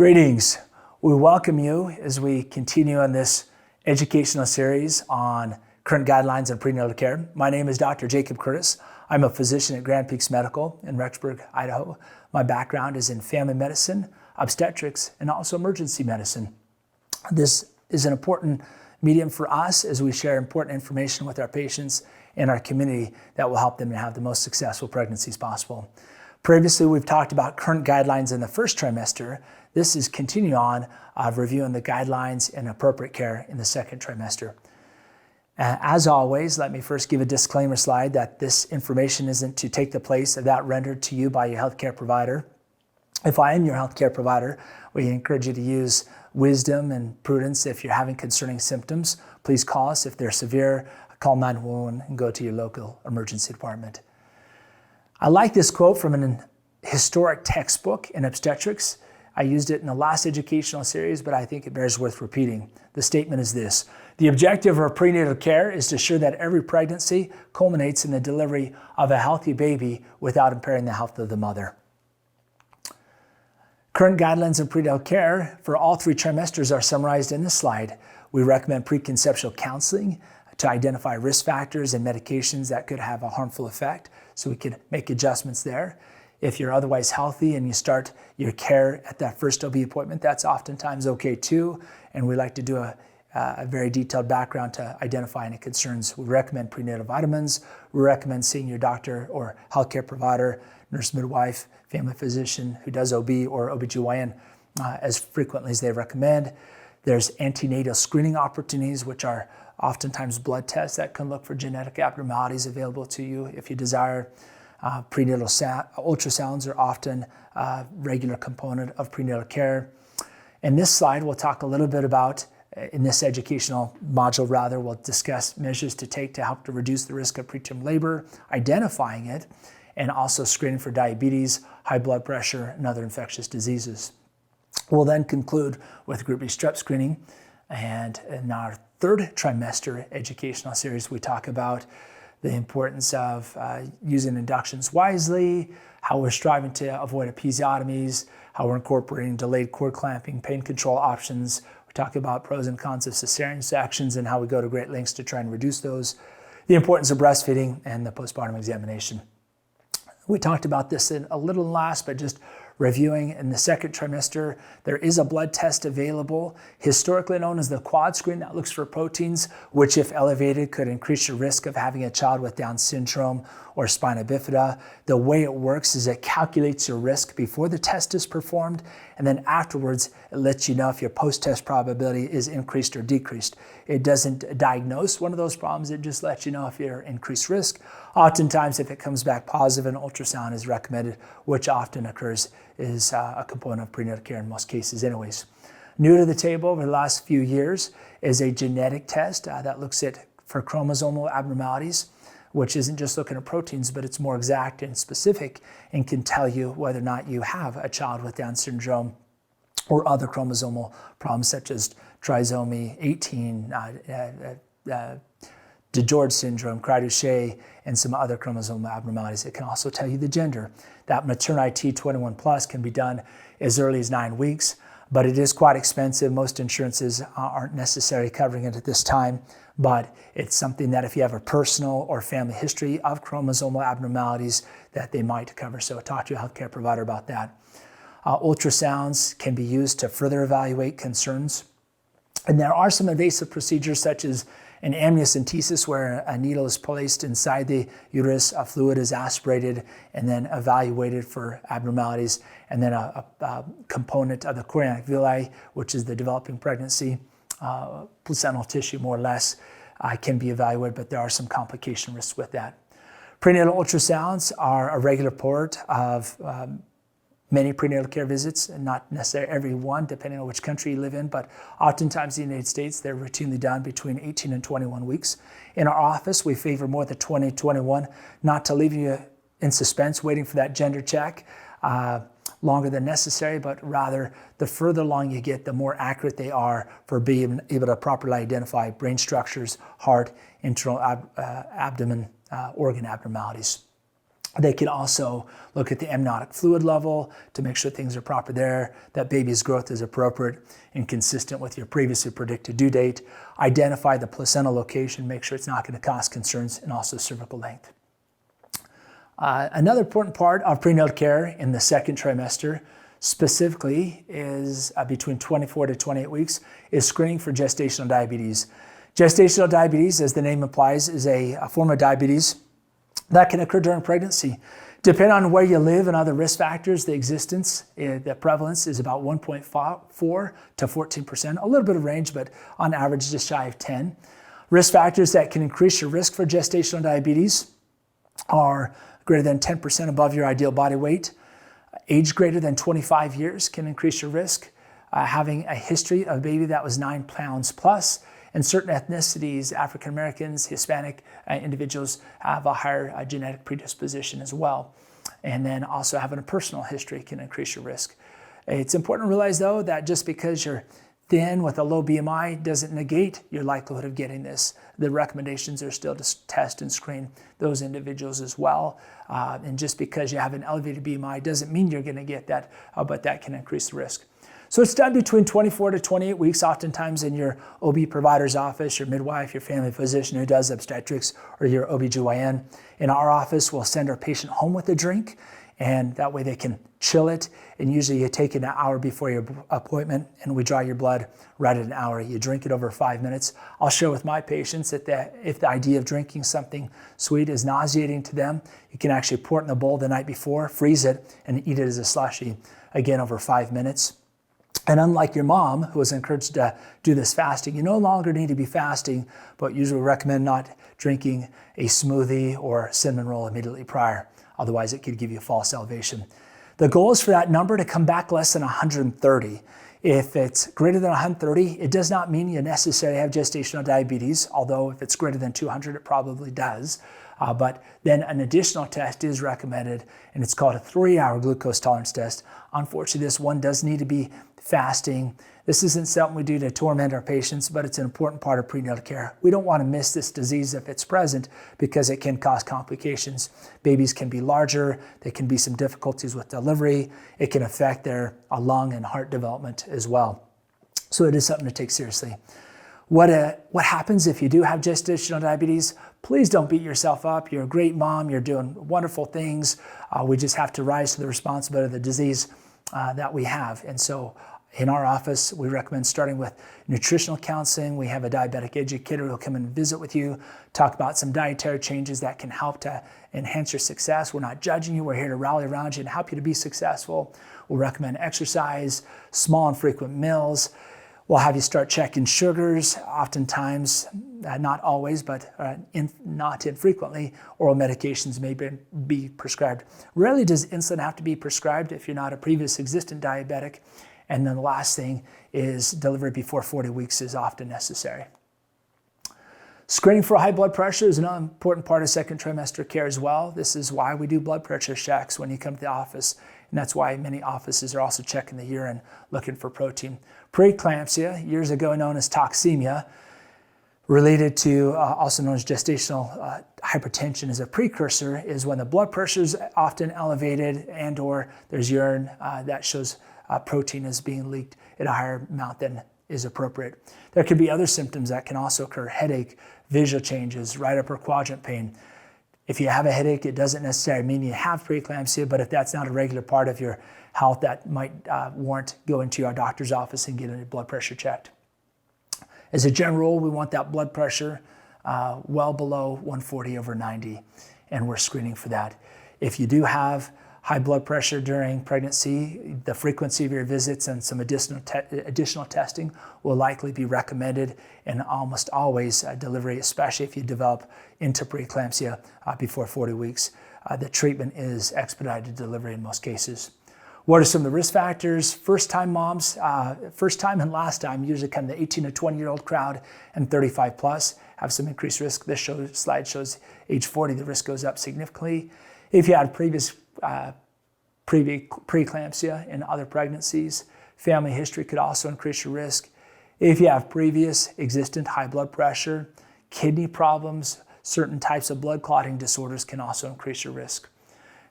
Greetings. We welcome you as we continue on this educational series on current guidelines in prenatal care. My name is Dr. Jacob Curtis. I'm a physician at Grand Peaks Medical in Rexburg, Idaho. My background is in family medicine, obstetrics, and also emergency medicine. This is an important medium for us as we share important information with our patients and our community that will help them to have the most successful pregnancies possible. Previously, we've talked about current guidelines in the first trimester. This is continuing on reviewing the guidelines and appropriate care in the second trimester. As always, let me first give a disclaimer slide that this information isn't to take the place of that rendered to you by your healthcare provider. If I am your healthcare provider, we encourage you to use wisdom and prudence. If you're having concerning symptoms, please call us. If they're severe, call 911 and go to your local emergency department. I like this quote from an historic textbook in obstetrics. I used it in the last educational series, but I think it bears worth repeating. The statement is this: the objective of prenatal care is to ensure that every pregnancy culminates in the delivery of a healthy baby without impairing the health of the mother. Current guidelines in prenatal care for all 3 trimesters are summarized in this slide. We recommend preconceptual counseling to identify risk factors and medications that could have a harmful effect, so we can make adjustments there. If you're otherwise healthy and you start your care at that first OB appointment, that's oftentimes okay too. And we like to do a very detailed background to identify any concerns. We recommend prenatal vitamins. We recommend seeing your doctor or healthcare provider, nurse midwife, family physician who does OB or OBGYN as frequently as they recommend. There's antenatal screening opportunities, which are oftentimes blood tests that can look for genetic abnormalities available to you if you desire. Prenatal ultrasounds are often a regular component of prenatal care. In this slide, we'll talk a little bit about, in this educational module rather, we'll discuss measures to take to help to reduce the risk of preterm labor, identifying it, and also screening for diabetes, high blood pressure, and other infectious diseases. We'll then conclude with group B strep screening. And in our third trimester educational series, we talk about the importance of using inductions wisely, how we're striving to avoid episiotomies, how we're incorporating delayed cord clamping, pain control options. We talk about pros and cons of cesarean sections and how we go to great lengths to try and reduce those, the importance of breastfeeding, and the postpartum examination. We talked about this in a little last, but just reviewing in the second trimester, there is a blood test available, historically known as the quad screen, that looks for proteins, which if elevated could increase your risk of having a child with Down syndrome or spina bifida. The way it works is it calculates your risk before the test is performed, and then afterwards it lets you know if your post-test probability is increased or decreased. It doesn't diagnose one of those problems, it just lets you know if you're increased risk. Oftentimes, if it comes back positive, an ultrasound is recommended, which often occurs is a component of prenatal care in most cases anyways. New to the table over the last few years is a genetic test that looks for chromosomal abnormalities, which isn't just looking at proteins, but it's more exact and specific and can tell you whether or not you have a child with Down syndrome or other chromosomal problems such as trisomy 18, DiGeorge syndrome, Cry-Duchenne, and some other chromosomal abnormalities. It can also tell you the gender. That maternity T21 plus can be done as early as 9 weeks, but it is quite expensive. Most insurances aren't necessarily covering it at this time, but it's something that if you have a personal or family history of chromosomal abnormalities that they might cover. So talk to your healthcare provider about that. Ultrasounds can be used to further evaluate concerns. And there are some invasive procedures such as an amniocentesis, where a needle is placed inside the uterus, a fluid is aspirated and then evaluated for abnormalities, and then a component of the chorionic villi, which is the developing pregnancy, placental tissue more or less, can be evaluated, but there are some complication risks with that. Prenatal ultrasounds are a regular part of many prenatal care visits, and not necessarily every one, depending on which country you live in, but oftentimes in the United States, they're routinely done between 18 and 21 weeks. In our office, we favor more than 20, 21, not to leave you in suspense waiting for that gender check longer than necessary, but rather the further along you get, the more accurate they are for being able to properly identify brain structures, heart, internal abdomen organ abnormalities. They can also look at the amniotic fluid level to make sure things are proper there, that baby's growth is appropriate and consistent with your previously predicted due date, identify the placental location, make sure it's not going to cause concerns, and also cervical length. Another important part of prenatal care in the second trimester specifically is between 24 to 28 weeks is screening for gestational diabetes. Gestational diabetes, as the name implies, is a form of diabetes that can occur during pregnancy. Depending on where you live and other risk factors, the prevalence is about 1.4 to 14%, a little bit of range, but on average just shy of 10. Risk factors that can increase your risk for gestational diabetes are greater than 10% above your ideal body weight. Age greater than 25 years can increase your risk. Having a history of a baby that was 9 pounds plus, and certain ethnicities, African Americans, Hispanic individuals have a higher genetic predisposition as well. And then also having a personal history can increase your risk. It's important to realize though that just because you're thin with a low BMI doesn't negate your likelihood of getting this. The recommendations are still to test and screen those individuals as well. And just because you have an elevated BMI doesn't mean you're gonna get that, but that can increase the risk. So it's done between 24 to 28 weeks, oftentimes in your OB provider's office, your midwife, your family physician who does obstetrics, or your OBGYN. In our office, we'll send our patient home with a drink, and that way they can chill it. And usually you take it an hour before your appointment, and we draw your blood right at an hour. You drink it over 5 minutes. I'll share with my patients that if the idea of drinking something sweet is nauseating to them, you can actually pour it in a bowl the night before, freeze it, and eat it as a slushie, again over 5 minutes. And unlike your mom, who was encouraged to do this fasting, you no longer need to be fasting, but usually recommend not drinking a smoothie or cinnamon roll immediately prior. Otherwise, it could give you false elevation. The goal is for that number to come back less than 130. If it's greater than 130, it does not mean you necessarily have gestational diabetes, although if it's greater than 200, it probably does. But then an additional test is recommended, and it's called a 3-hour glucose tolerance test. Unfortunately, this one does need to be fasting. This isn't something we do to torment our patients, but it's an important part of prenatal care. We don't want to miss this disease if it's present because it can cause complications. Babies can be larger, there can be some difficulties with delivery, it can affect their lung and heart development as well. So it is something to take seriously. What happens if you do have gestational diabetes? Please don't beat yourself up. You're a great mom, you're doing wonderful things. We just have to rise to the responsibility of the disease that we have. And so in our office, we recommend starting with nutritional counseling. We have a diabetic educator who will come and visit with you, talk about some dietary changes that can help to enhance your success. We're not judging you. We're here to rally around you and help you to be successful. We'll recommend exercise, small and frequent meals. We'll have you start checking sugars. Oftentimes, not always, but not infrequently, oral medications may be prescribed. Rarely does insulin have to be prescribed if you're not a previous existing diabetic. And then the last thing is delivery before 40 weeks is often necessary. Screening for high blood pressure is an important part of second trimester care as well. This is why we do blood pressure checks when you come to the office. And that's why many offices are also checking the urine, looking for protein. Preeclampsia, years ago known as toxemia, related to also known as gestational hypertension as a precursor, is when the blood pressure is often elevated and or there's urine that shows protein is being leaked at a higher amount than is appropriate. There could be other symptoms that can also occur: headache, visual changes, right upper quadrant pain. If you have a headache, it doesn't necessarily mean you have preeclampsia, but if that's not a regular part of your health, that might warrant going to your doctor's office and getting your blood pressure checked. As a general rule, we want that blood pressure well below 140/90, and we're screening for that. If you do have high blood pressure during pregnancy, the frequency of your visits and some additional testing will likely be recommended, and almost always delivery, especially if you develop into preeclampsia before 40 weeks. The treatment is expedited delivery in most cases. What are some of the risk factors? First-time moms, first time and last time, usually kind of the 18 to 20-year-old crowd, and 35 plus have some increased risk. This slide shows age 40, the risk goes up significantly. If you had previous preeclampsia in other pregnancies, family history could also increase your risk. If you have previous existent high blood pressure, kidney problems, certain types of blood clotting disorders can also increase your risk.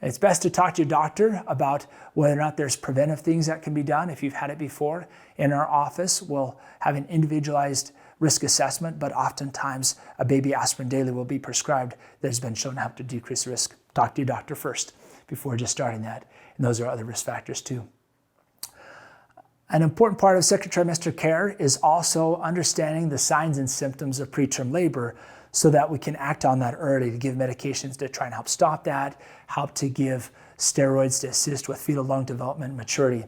It's best to talk to your doctor about whether or not there's preventive things that can be done if you've had it before. In our office, we'll have an individualized risk assessment, but oftentimes a baby aspirin daily will be prescribed that has been shown to have to decrease the risk. Talk to your doctor first before just starting that. And those are other risk factors too. An important part of second trimester care is also understanding the signs and symptoms of preterm labor so that we can act on that early to give medications to try and help stop that, help to give steroids to assist with fetal lung development and maturity.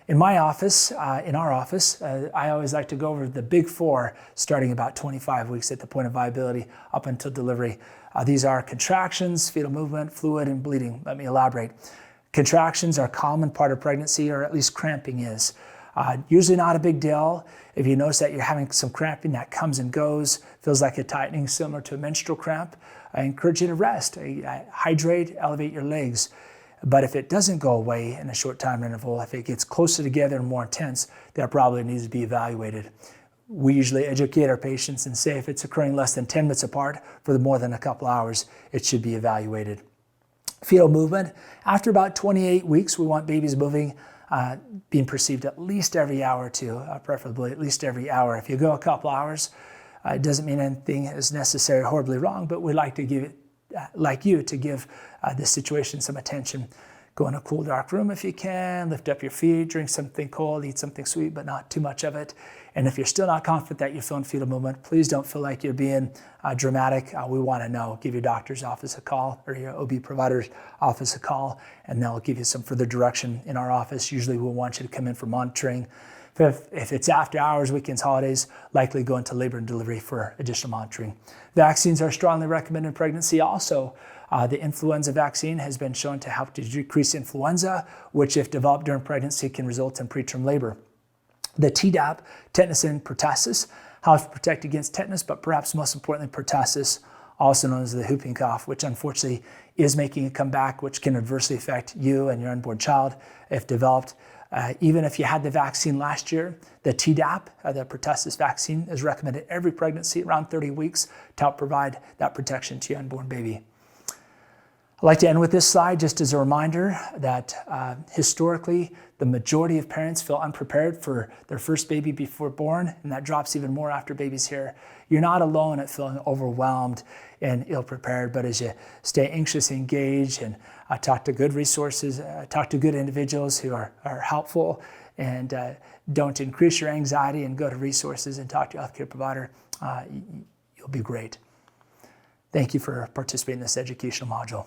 In my office, I always like to go over the big four starting about 25 weeks at the point of viability up until delivery. These are contractions, fetal movement, fluid, and bleeding. Let me elaborate. Contractions are a common part of pregnancy, or at least cramping is. Usually not a big deal. If you notice that you're having some cramping that comes and goes, feels like a tightening similar to a menstrual cramp, I encourage you to rest, hydrate, elevate your legs. But if it doesn't go away in a short time interval, if it gets closer together and more intense, that probably needs to be evaluated. We usually educate our patients and say if it's occurring less than 10 minutes apart for more than a couple hours, it should be evaluated. Fetal movement, after about 28 weeks, we want babies moving, being perceived at least every hour or two, preferably at least every hour. If you go a couple hours, it doesn't mean anything is necessarily horribly wrong, but we like to give this situation some attention. Go in a cool, dark room if you can, lift up your feet, drink something cold, eat something sweet, but not too much of it. And if you're still not confident that you're feeling fetal movement, please don't feel like you're being dramatic. We want to know. Give your doctor's office a call or your OB provider's office a call, and they'll give you some further direction in our office. Usually we'll want you to come in for monitoring. If it's after hours, weekends, holidays, likely go into labor and delivery for additional monitoring. Vaccines are strongly recommended in pregnancy also. The influenza vaccine has been shown to help to decrease influenza, which if developed during pregnancy can result in preterm labor. The Tdap, tetanus and pertussis, helps protect against tetanus, but perhaps most importantly pertussis, also known as the whooping cough, which unfortunately is making a comeback, which can adversely affect you and your unborn child if developed. Even if you had the vaccine last year, the Tdap, the pertussis vaccine, is recommended every pregnancy around 30 weeks to help provide that protection to your unborn baby. I'd like to end with this slide just as a reminder that historically, the majority of parents feel unprepared for their first baby before born, and that drops even more after baby's here. You're not alone at feeling overwhelmed and ill-prepared, but as you stay anxious, engaged, and talk to good resources, talk to good individuals who are helpful, and don't increase your anxiety and go to resources and talk to your healthcare provider, you'll be great. Thank you for participating in this educational module.